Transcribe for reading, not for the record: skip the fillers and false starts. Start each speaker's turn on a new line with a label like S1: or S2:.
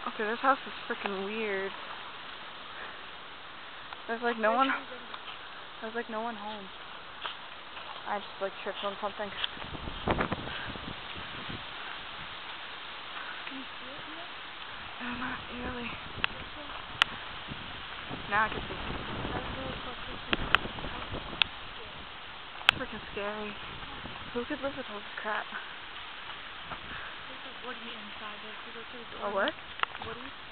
S1: Okay, this house is freaking weird. There's like no one. There's like no one home. I just like tripped on something.
S2: Can you see it yet?
S1: Not really. Now I can see. It's freaking scary. Who could live with all this crap?
S2: There's a woody inside there. If you go to the door.
S1: A what?
S2: Woody.